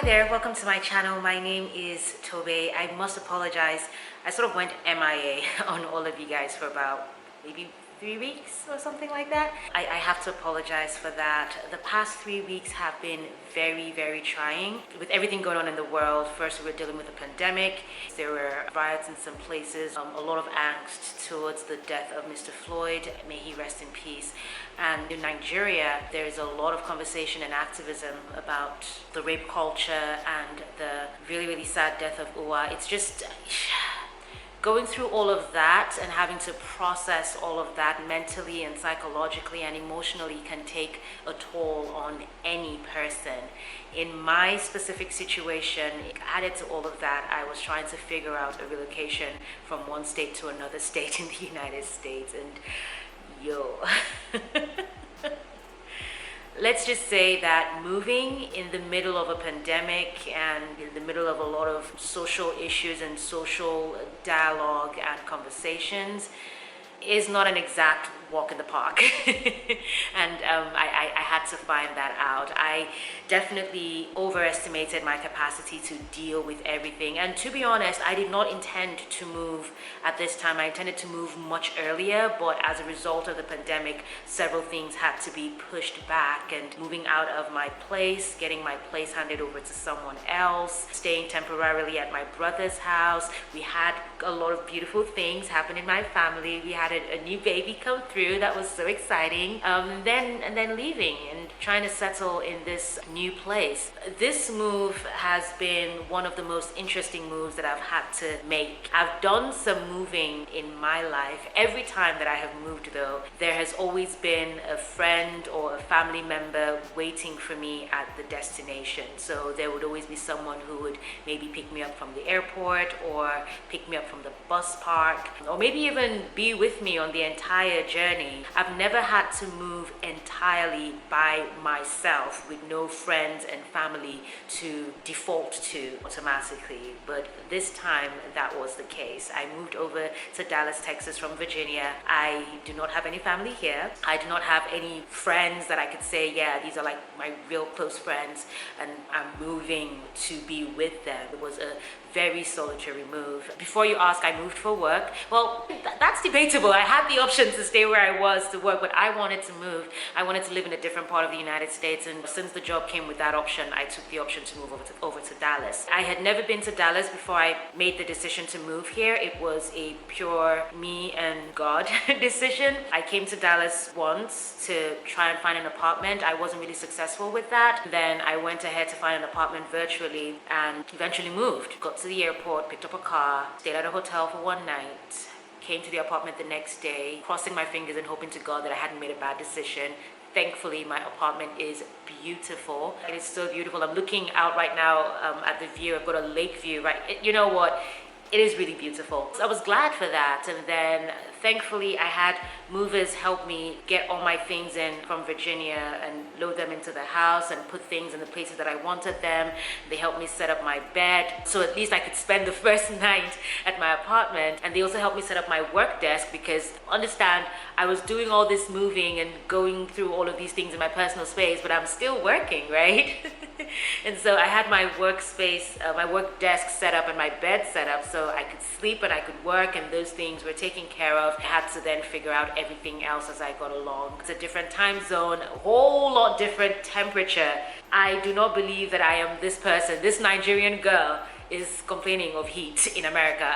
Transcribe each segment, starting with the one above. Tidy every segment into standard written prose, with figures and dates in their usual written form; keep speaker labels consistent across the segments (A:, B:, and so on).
A: there, welcome to my channel. My name is Tobe. I must apologize. I sort of went MIA on all of you guys for about maybe 3 weeks or something like that. I have to apologize for that. The past 3 weeks have been very trying with everything going on in the world. First, we were dealing with a pandemic. There were riots in some places, a lot of angst towards the death of Mr. Floyd. May he rest in peace. And in Nigeria, there is a lot of conversation and activism about the rape culture and the really sad death of Uwa. It's just going through all of that and having to process all of that mentally and psychologically and emotionally can take a toll on any person. In my specific situation, added to all of that, I was trying to figure out a relocation from one state to another state in the United States, and let's just say that moving in the middle of a pandemic and in the middle of a lot of social issues and social dialogue and conversations is not an exact walk in the park. And I had to find that out. I definitely overestimated my capacity to deal with everything, and to be honest, I did not intend to move at this time. I intended to move much earlier, but as a result of the pandemic, several things had to be pushed back, and moving out of my place, getting my place handed over to someone else, staying temporarily at my brother's house. We had a lot of beautiful things happen in my family. We had a new baby come through. That was so exciting. Then leaving and trying to settle in this new place. This move has been one of the most interesting moves that I've had to make. I've done some moving in my life. Every time that I have moved, though, there has always been a friend or a family member waiting for me at the destination. So there would always be someone who would maybe pick me up from the airport or pick me up from the bus park, or maybe even be with me on the entire journey. I've never had to move entirely by myself with no friends and family to default to automatically, but this time that was the case. I moved over to Dallas, Texas from Virginia. I do not have any family here. I do not have any friends that I could say, yeah, these are like my real close friends, and I'm moving to be with them. It was a very solitary move. Before you ask, I moved for work. Well, that's debatable. I had the option to stay where I was to work, but I wanted to move. I wanted to live in a different part of the United States, and since the job came with that option, I took the option to move over to Dallas. I had never been to Dallas before I made the decision to move here. It was a pure me and God decision. I came to Dallas once to try and find an apartment. I wasn't really successful with that. Then I went ahead to find an apartment virtually and eventually moved. Got to the airport, picked up a car, stayed at a hotel for one night, came to the apartment the next day, crossing my fingers and hoping to God that I hadn't made a bad decision. Thankfully, my apartment is beautiful. It is so beautiful. I'm looking out right now at the view. I've got a lake view, right? You know what? It is really beautiful. So I was glad for that. And then thankfully, I had movers help me get all my things in from Virginia and load them into the house and put things in the places that I wanted them. They helped me set up my bed, so at least I could spend the first night at my apartment. And they also helped me set up my work desk, because understand, I was doing all this moving and going through all of these things in my personal space, but I'm still working, right? And so I had my workspace, my work desk set up and my bed set up so I could sleep and I could work, and those things were taken care of. I had to then figure out everything else as I got along. It's a different time zone, a whole lot different temperature. I do not believe that I am this person, this Nigerian girl is complaining of heat in America.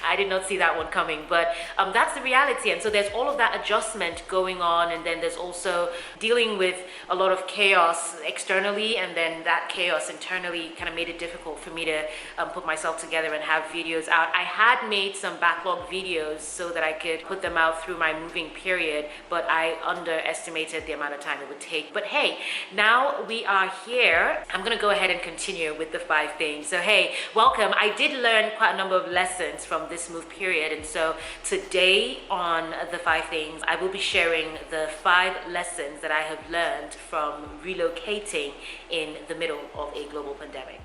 A: I did not see that one coming, but that's the reality. And so there's all of that adjustment going on, and then there's also dealing with a lot of chaos externally, and then that chaos internally kind of made it difficult for me to put myself together and have videos out. I had made some backlog videos so that I could put them out through my moving period, but I underestimated the amount of time it would take. But hey, now we are here. I'm gonna go ahead and continue with the 5 things. So hey, welcome. I did learn quite a number of lessons from this move period, and so today on the 5 things, I will be sharing the 5 lessons that I have learned from relocating in the middle of a global pandemic.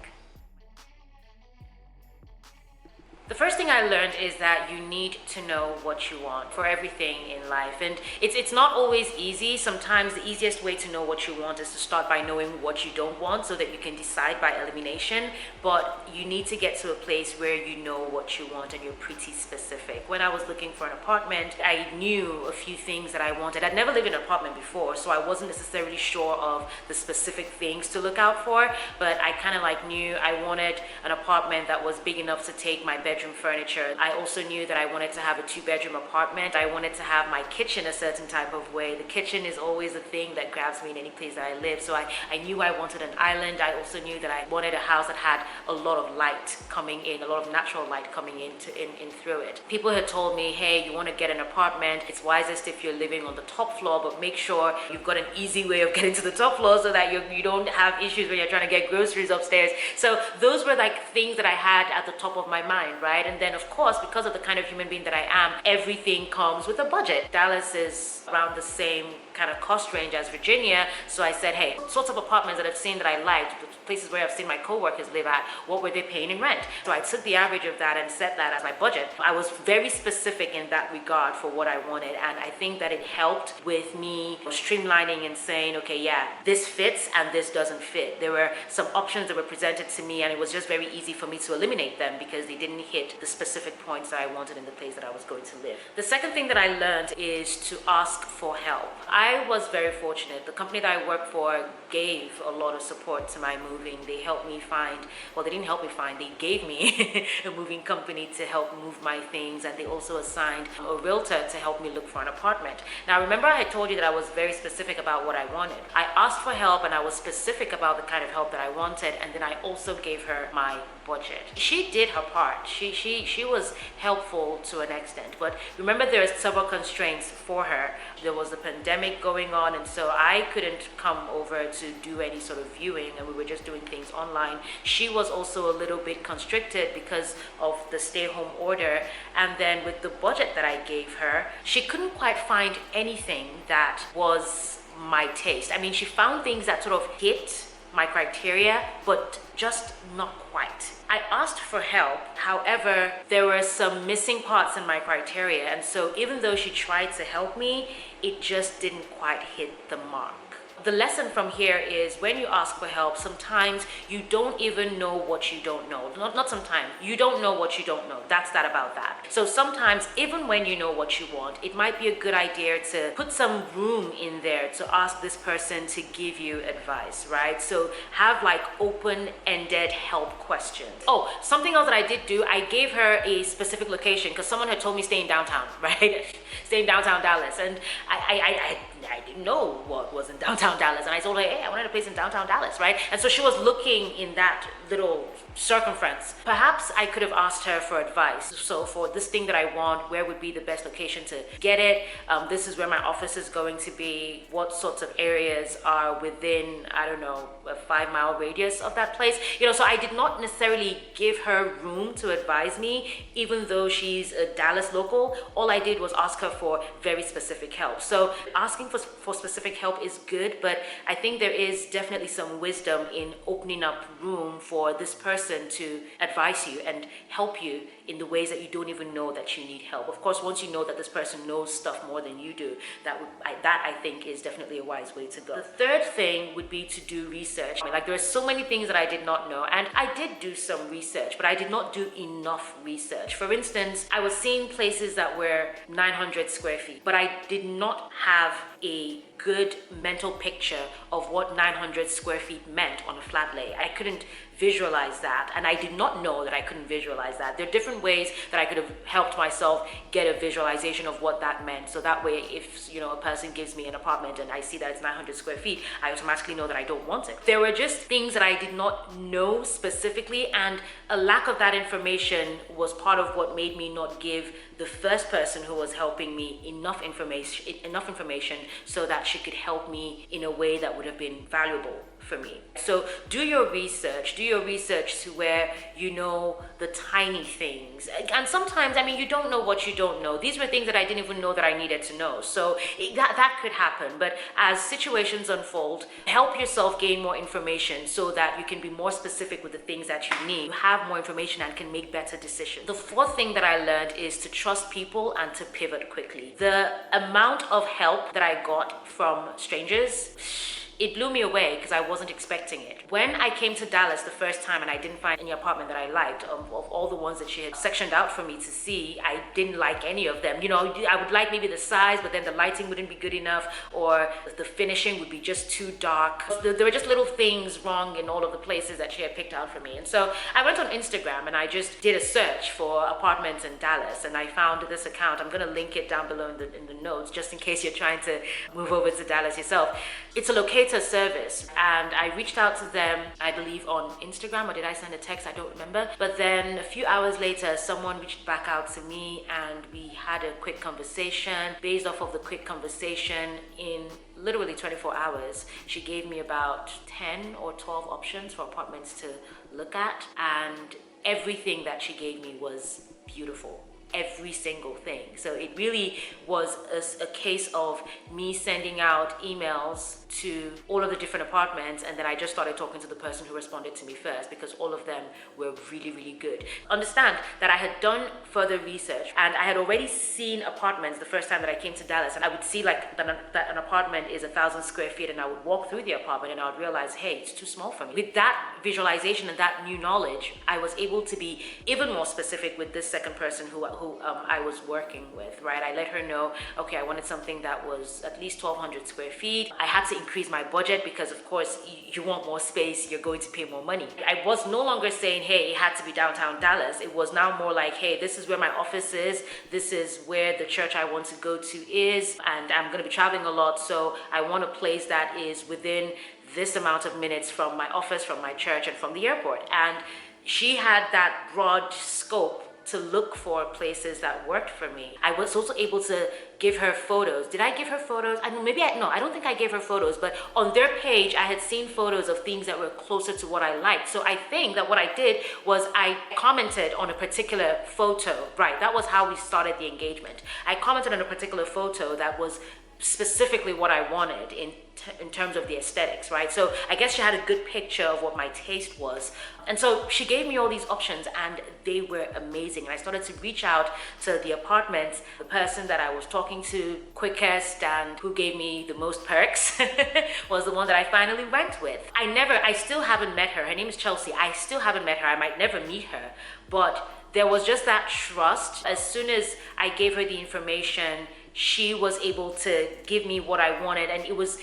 A: The The first thing I learned is that you need to know what you want for everything in life. And it's not always easy. Sometimes the easiest way to know what you want is to start by knowing what you don't want so that you can decide by elimination. But you need to get to a place where you know what you want and you're pretty specific. When I was looking for an apartment, I knew a few things that I wanted. I'd never lived in an apartment before, so I wasn't necessarily sure of the specific things to look out for, but I kind of like knew I wanted an apartment that was big enough to take my bedroom furniture. I also knew that I wanted to have a 2-bedroom apartment. I wanted to have my kitchen a certain type of way. The kitchen is always a thing that grabs me in any place that I live, so I knew I wanted an island. I also knew that I wanted a house that had a lot of light coming in, a lot of natural light coming in through it. People had told me, hey, you want to get an apartment, it's wisest if you're living on the top floor, but make sure you've got an easy way of getting to the top floor so that you don't have issues when you're trying to get groceries upstairs. So those were like things that I had at the top of my mind, right? And then of course, because of the kind of human being that I am, everything comes with a budget. Dallas is around the same kind of cost range as Virginia, so I said, hey, sorts of apartments that I've seen that I liked, the places where I've seen my co-workers live at, what were they paying in rent? So I took the average of that and set that as my budget. I was very specific in that regard for what I wanted, and I think that it helped with me streamlining and saying, okay, yeah, this fits and this doesn't fit. There were some options that were presented to me and it was just very easy for me to eliminate them because they didn't hit the specific points that I wanted in the place that I was going to live. The second thing that I learned is to ask for help. I was very fortunate. The company that I work for gave a lot of support to my moving. They helped me find, well, they didn't help me find, they gave me a moving company to help move my things, and they also assigned a realtor to help me look for an apartment. Now, remember I had told you that I was very specific about what I wanted. I asked for help and I was specific about the kind of help that I wanted, and then I also gave her my budget. She did her part. She was helpful to an extent, but remember there are several constraints for her. There was a pandemic going on, and so I couldn't come over to do any sort of viewing, and we were just doing things online. She was also a little bit constricted because of the stay-home order, and then with the budget that I gave her, she couldn't quite find anything that was my taste. I mean, she found things that sort of hit my criteria, but just not quite. I asked for help, however, there were some missing parts in my criteria, and so even though she tried to help me, it just didn't quite hit the mark. The lesson from here is when you ask for help, sometimes you don't even know what you don't know. Not sometimes, you don't know what you don't know. That's that about that. So sometimes, even when you know what you want, it might be a good idea to put some room in there to ask this person to give you advice, right? So have like open-ended help questions. Oh, something else that I did do, I gave her a specific location because someone had told me stay in downtown, right? Stay in downtown Dallas. And I didn't know what was in downtown Dallas, and I told her, hey, I wanted a place in downtown Dallas, right? And so she was looking in that little circumference. Perhaps I could have asked her for advice. So for this thing that I want, where would be the best location to get it? This is where my office is going to be. What sorts of areas are within, I don't know, a 5-mile radius of that place? You know, so I did not necessarily give her room to advise me, even though she's a Dallas local. All I did was ask her for very specific help. So asking for specific help is good, but I think there is definitely some wisdom in opening up room for this person to advise you and help you in the ways that you don't even know that you need help. Of course, once you know that this person knows stuff more than you do, that I think is definitely a wise way to go. The third thing would be to do research. Like there are so many things that I did not know, and I did do some research, but I did not do enough research. For instance, I was seeing places that were 900 square feet, but I did not have a good mental picture of what 900 square feet meant on a flat lay. I couldn't visualize that, and I did not know that I couldn't visualize that. There are different ways that I could have helped myself get a visualization of what that meant, so that way if a person gives me an apartment and I see that it's 900 square feet, I automatically know that I don't want it. There were just things that I did not know specifically, and a lack of that information was part of what made me not give the first person who was helping me enough information so that she could help me in a way that would have been valuable for me. So do your research to where you know the tiny things. And sometimes, you don't know what you don't know. These were things that I didn't even know that I needed to know. So that could happen. But as situations unfold, help yourself gain more information so that you can be more specific with the things that you need. You have more information and can make better decisions. The fourth thing that I learned is to trust people and to pivot quickly. The amount of help that I got from strangers, it blew me away because I wasn't expecting it. When I came to Dallas the first time and I didn't find any apartment that I liked, of all the ones that she had sectioned out for me to see, I didn't like any of them. I would like maybe the size, but then the lighting wouldn't be good enough, or the finishing would be just too dark. There were just little things wrong in all of the places that she had picked out for me. And so I went on Instagram and I just did a search for apartments in Dallas, and I found this account. I'm gonna link it down below in the notes, just in case you're trying to move over to Dallas yourself. It's a locator service, and I reached out to them, I believe on Instagram, or did I send a text? I don't remember. But then a few hours later, someone reached back out to me and we had a quick conversation. Based off of the quick conversation, in literally 24 hours, she gave me about 10 or 12 options for apartments to look at, and everything that she gave me was beautiful. Every single thing. So it really was a case of me sending out emails to all of the different apartments, and then I just started talking to the person who responded to me first, because all of them were really, really good. Understand that I had done further research and I had already seen apartments the first time that I came to Dallas, and I would see that an apartment is 1,000 square feet, and I would walk through the apartment and I would realize, hey, it's too small for me. With that visualization and that new knowledge, I was able to be even more specific with this second person who I was working with, right? I let her know, okay, I wanted something that was at least 1,200 square feet. I had to increase my budget because, of course, you want more space, you're going to pay more money. I was no longer saying, hey, it had to be downtown Dallas. It was now more like, hey, this is where my office is, this is where the church I want to go to is, and I'm going to be traveling a lot, so I want a place that is within this amount of minutes from my office, from my church, and from the airport. And she had that broad scope to look for places that worked for me. I was also able to give her photos. Did I give her photos? I don't think I gave her photos, but on their page, I had seen photos of things that were closer to what I liked. So I think that what I did was I commented on a particular photo, right? That was how we started the engagement. I commented on a particular photo that was specifically what I wanted in terms of the aesthetics, right? So I guess she had a good picture of what my taste was. And so she gave me all these options and they were amazing. And I started to reach out to the apartments. The person that I was talking to quickest and who gave me the most perks was the one that I finally went with. I still haven't met her. Her name is Chelsea. I still haven't met her. I might never meet her, but there was just that trust. As soon as I gave her the information, she was able to give me what I wanted, and it was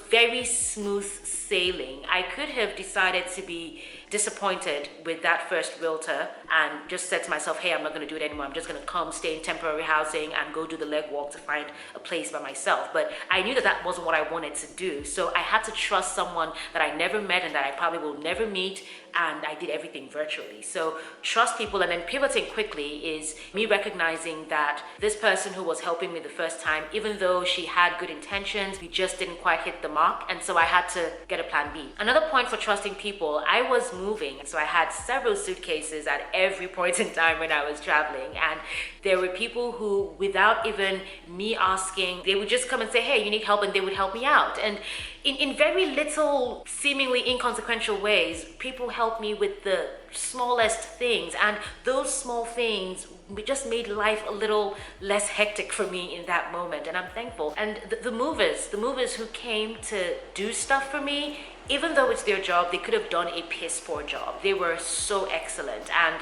A: very smooth sailing. I could have decided to be disappointed with that first realtor and just said to myself, hey, I'm not going to do it anymore. I'm just going to come stay in temporary housing and go do the legwork to find a place by myself. But I knew that that wasn't what I wanted to do. So I had to trust someone that I never met and that I probably will never meet, and I did everything virtually. So trust people, and then pivoting quickly is me recognizing that this person who was helping me the first time, even though she had good intentions, we just didn't quite hit the mark, and so I had to get a plan B. Another point for trusting people, I was moving, so I had several suitcases at every point in time when I was traveling, and there were people who, without even me asking, they would just come and say, hey, you need help, and they would help me out. And in very little, seemingly inconsequential ways, people helped me with the smallest things, and those small things just made life a little less hectic for me in that moment, and I'm thankful. And the movers who came to do stuff for me, even though it's their job, they could have done a piss poor job. They were so excellent, and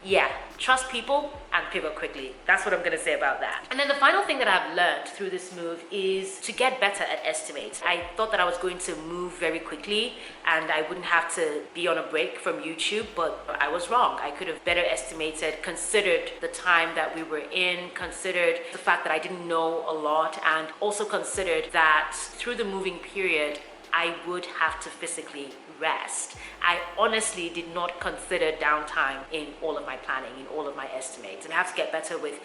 A: yeah, trust people and pivot quickly. That's what I'm gonna say about that. And then the final thing that I've learned through this move is to get better at estimates. I thought that I was going to move very quickly and I wouldn't have to be on a break from YouTube, but I was wrong. I could have better estimated, considered the time that we were in, considered the fact that I didn't know a lot, and also considered that through the moving period, I would have to physically rest. I honestly did not consider downtime in all of my planning, in all of my estimates. And I have to get better with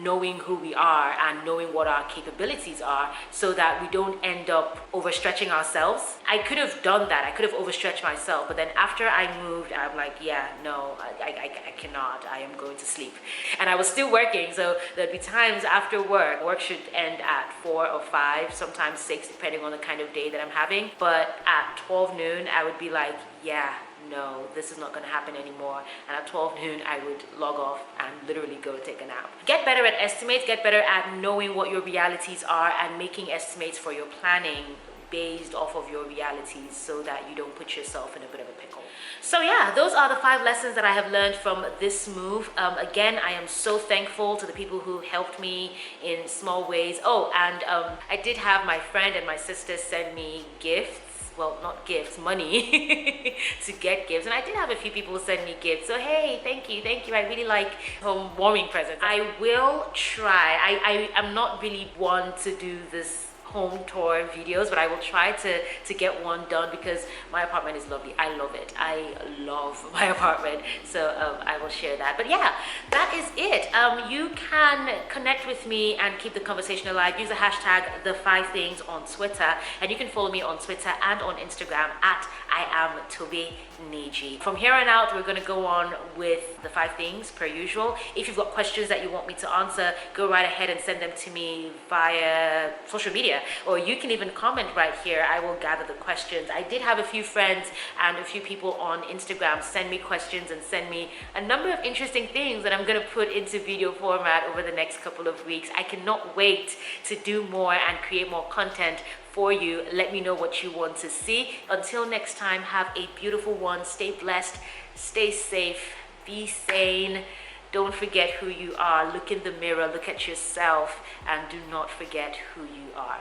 A: knowing who we are and knowing what our capabilities are so that we don't end up overstretching ourselves. I could have done that. I could have overstretched myself. But then after I moved, I'm like, yeah, no, I cannot. I am going to sleep. And I was still working. So there'd be times after work. Work should end at 4 or 5, sometimes 6, depending on the kind of day that I'm having. But at 12 noon, I would be like, yeah, no, this is not going to happen anymore. And at 12 noon, I would log off and literally go take a nap. Get better at estimates, get better at knowing what your realities are and making estimates for your planning based off of your realities so that you don't put yourself in a bit of a pickle. So yeah, those are the 5 lessons that I have learned from this move. Again, I am so thankful to the people who helped me in small ways. Oh, and I did have my friend and my sister send me gifts. Well, not gifts, money to get gifts. And I did have a few people send me gifts. So hey, thank you. I really like home warming presents. I will try. I am not really one to do this home tour videos, but I will try to get one done because my apartment is lovely. I love it. I love my apartment. So I will share that. But yeah, that is it. You can connect with me and keep the conversation alive. Use the hashtag #the5things on Twitter, and you can follow me on Twitter and on Instagram at I am Tobe Niji. From here on out, we're going to go on with the 5 things per usual. If you've got questions that you want me to answer, go right ahead and send them to me via social media, or you can even comment right here. I will gather the questions. I did have a few friends and a few people on Instagram send me questions and send me a number of interesting things that I'm going to put into video format over the next couple of weeks. I cannot wait to do more and create more content for you. Let me know what you want to see. Until next time, have a beautiful one. Stay blessed, stay safe, be sane. Don't forget who you are. Look in the mirror, look at yourself, and do not forget who you are.